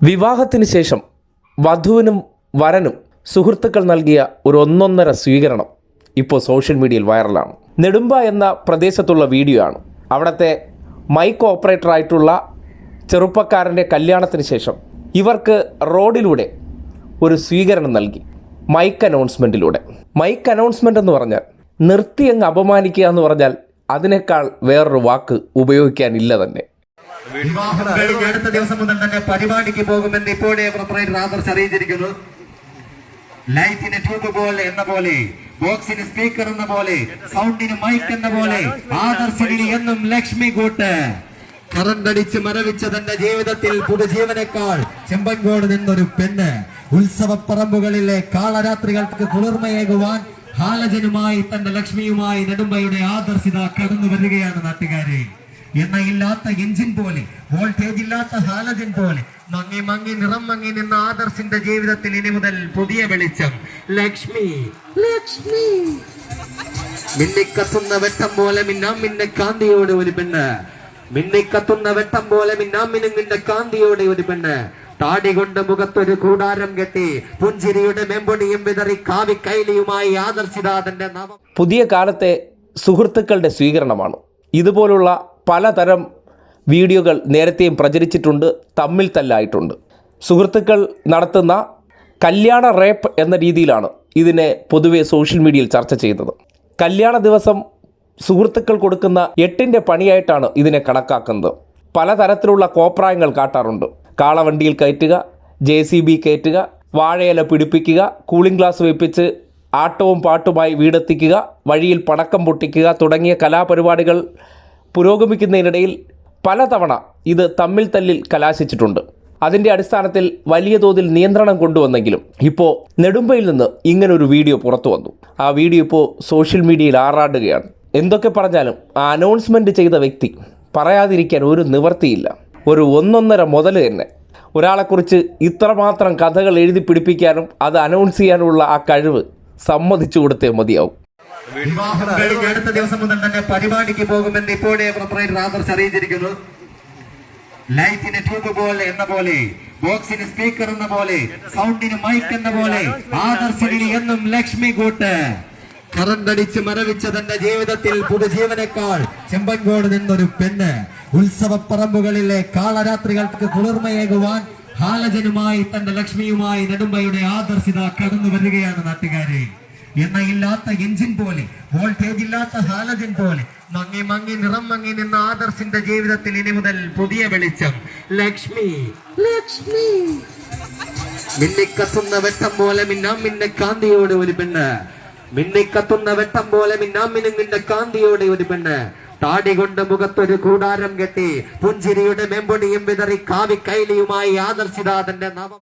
വിവാഹത്തിന് ശേഷം വധുവിനും വരനും സുഹൃത്തുക്കൾ നൽകിയ ഒരു ഒന്നൊന്നര സ്വീകരണം ഇപ്പോൾ സോഷ്യൽ മീഡിയയിൽ വൈറലാണ്. നെടുമ്പ എന്ന പ്രദേശത്തുള്ള വീഡിയോ ആണ്. അവിടുത്തെ മൈക്ക് ഓപ്പറേറ്ററായിട്ടുള്ള ചെറുപ്പക്കാരൻ്റെ കല്യാണത്തിന് ശേഷം ഇവർക്ക് റോഡിലൂടെ ഒരു സ്വീകരണം നൽകി. മൈക്ക് അനൗൺസ്മെൻറ്റിലൂടെ. മൈക്ക് അനൗൺസ്മെൻ്റ് എന്ന് പറഞ്ഞാൽ നിർത്തി അങ്ങ് അപമാനിക്കുക എന്ന് പറഞ്ഞാൽ അതിനേക്കാൾ വേറൊരു വാക്ക് ഉപയോഗിക്കാനില്ല തന്നെ. വിവാഹം കഴിഞ്ഞ അടുത്ത ദിവസം മുതൽ തന്നെ പരിപാടിക്ക് പോകുമെന്ന് ഇപ്പോഴേ പ്രൊപ്പറേറ്റർ ആദർശ് അറിയിച്ചിരിക്കുന്നു. ലൈറ്റിന് ട്യൂബ് പോലെ എന്ന പോലെ, ബോക്സിന് സ്പീക്കർ എന്ന പോലെ, സൗണ്ടിന് മൈക്ക് എന്ന പോലെ ആദർശിനി എന്നും ലക്ഷ്മി കൂട്ട്. കറണ്ടടിച്ച് മരവിച്ച തന്റെ ജീവിതത്തിൽ പുതുജീവനേക്കാൾ ചെമ്പൻകോട് നിന്നൊരു പെണ്ണ്. ഉത്സവപ്പറമ്പുകളിലെ കാളരാത്രികൾക്ക് കുളിർമയേകുവാൻ ഹാലജനുമായി തന്റെ ലക്ഷ്മിയുമായി നെടുമ്പയുടെ ആദർശിത കടന്നു വരികയാണ് നാട്ടുകാരെ. എണ്ണയില്ലാത്ത എഞ്ചിൻ പോലെ, വോൾട്ടേജ് ഇല്ലാത്ത ഹാലജൻ പോലെ മങ്ങി മങ്ങി നിറം മങ്ങി നിന്ന ആദർശിന്റെ ജീവിതത്തിൽ ഇനി മുതൽ പുതിയ വെളിച്ചം. ലക്ഷ്മി ലക്ഷ്മി മിന്നിക്കത്തുന്ന വെട്ടം പോലെ മിന്നാം മിന്നെ കാന്തിയോടെ ഒരു പെണ്ണ്. മിന്നിക്കത്തുന്ന വെട്ടം പോലെ മിന്നാം മിനുങ്ങിന്റെ കാന്തിയോടെ ഒരു പെണ്ണ്. താടി കൊണ്ട് മുഖത്തൊരു കൂടാരം കെട്ടി പുഞ്ചിരിയുടെ മെമ്പൊടിയും വിതറി കാവി കൈലിയുമായി ആദർശിതാതന്റെ നവം. പുതിയ കാലത്തെ സുഹൃത്തുക്കളുടെ സ്വീകരണമാണ്. ഇതുപോലുള്ള പലതരം വീഡിയോകൾ നേരത്തെയും പ്രചരിച്ചിട്ടുണ്ട്, തമ്മിൽ തല്ലായിട്ടുണ്ട്. സുഹൃത്തുക്കൾ നടത്തുന്ന കല്യാണ റേപ്പ് എന്ന രീതിയിലാണ് ഇതിനെ പൊതുവെ സോഷ്യൽ മീഡിയയിൽ ചർച്ച ചെയ്യുന്നത്. കല്യാണ ദിവസം സുഹൃത്തുക്കൾ കൊടുക്കുന്ന 8ന്റെ പണിയായിട്ടാണ് ഇതിനെ കണക്കാക്കുന്നത്. പലതരത്തിലുള്ള കോപ്രായങ്ങൾ കാട്ടാറുണ്ട്. കാളവണ്ടിയിൽ കയറ്റുക, JCB കയറ്റുക, വാഴയില പിടിപ്പിക്കുക, കൂളിംഗ് ഗ്ലാസ് വെപ്പിച്ച് ആട്ടവും പാട്ടുമായി വീടെത്തിക്കുക, വഴിയിൽ പടക്കം പൊട്ടിക്കുക തുടങ്ങിയ കലാപരിപാടികൾ പുരോഗമിക്കുന്നതിനിടയിൽ പലതവണ ഇത് തമ്മിൽ തല്ലിൽ കലാശിച്ചിട്ടുണ്ട്. അതിൻ്റെ അടിസ്ഥാനത്തിൽ വലിയ തോതിൽ നിയന്ത്രണം കൊണ്ടുവന്നെങ്കിലും ഇപ്പോൾ നെടുമ്പയിൽ നിന്ന് ഇങ്ങനൊരു വീഡിയോ പുറത്തു വന്നു. ആ വീഡിയോ ഇപ്പോൾ സോഷ്യൽ മീഡിയയിൽ ആറാടുകയാണ്. എന്തൊക്കെ പറഞ്ഞാലും ആ അനൗൺസ്മെൻറ്റ് ചെയ്ത വ്യക്തി പറയാതിരിക്കാൻ ഒരു നിവർത്തിയില്ല. ഒരു ഒന്നൊന്നര മുതൽ തന്നെ ഒരാളെക്കുറിച്ച് ഇത്രമാത്രം കഥകൾ എഴുതി പിടിപ്പിക്കാനും അത് അനൗൺസ് ചെയ്യാനുമുള്ള ആ കഴിവ് സമ്മതിച്ചു കൊടുത്തേ മതിയാവും. വിവാഹം കഴിഞ്ഞ അടുത്ത ദിവസം മുതൽ തന്നെ പരിപാടിക്ക് പോകുമെന്ന് ഇപ്പോഴേ പ്രൊപ്പറേറ്റർ ആദർശ് അറിയിച്ചിരിക്കുന്നു. ലൈറ്റിന് ട്യൂബ് പോലെ എന്ന പോലെ, ബോക്സിന് സ്പീക്കർ എന്ന പോലെ, സൗണ്ടിന് മൈക്ക് എന്ന പോലെ ആദർശിനി എന്നും ലക്ഷ്മി കൂട്ട്. കറണ്ടടിച്ച് മരവിച്ച തന്റെ ജീവിതത്തിൽ പുതുജീവനേക്കാൾ ചെമ്പൻകോട് നിന്നൊരു പെണ്ണ്. ഉത്സവപ്പറമ്പുകളിലെ കാളരാത്രികൾക്ക് കുളിർമയേകുവാൻ ഹാലജനുമായി തന്റെ ലക്ഷ്മിയുമായി നെടുമ്പയുടെ ആദർശിത കടന്നു വരികയാണ് നാട്ടുകാരെ. എണ്ണയില്ലാത്ത എഞ്ചിൻ പോലെ, വോൾട്ടേജ് ഇല്ലാത്ത ഹാലജൻ പോലെ മങ്ങി മങ്ങി നിറം മങ്ങി നിന്ന ആദർശിന്റെ ജീവിതത്തിൽ ഇനി മുതൽ പുതിയ വെളിച്ചം. ലക്ഷ്മി ലക്ഷ്മി മിന്നിക്കത്തുന്ന വെട്ടം പോലെ മിന്നാം മിന്നെ കാന്തിയോടെ ഒരു പെണ്ണ്. മിന്നിക്കത്തുന്ന വെട്ടം പോലെ മിന്നാം മിനുങ്ങിന്റെ കാന്തിയോടെ ഒരു പെണ്ണ്. താടി കൊണ്ട് മുഖത്തൊരു കൂടാരം കെട്ടി പുഞ്ചിരിയുടെ മെമ്പൊടിയും വിതറി കാവി കൈലിയുമായി ആദർശിതാതന്റെ നവം.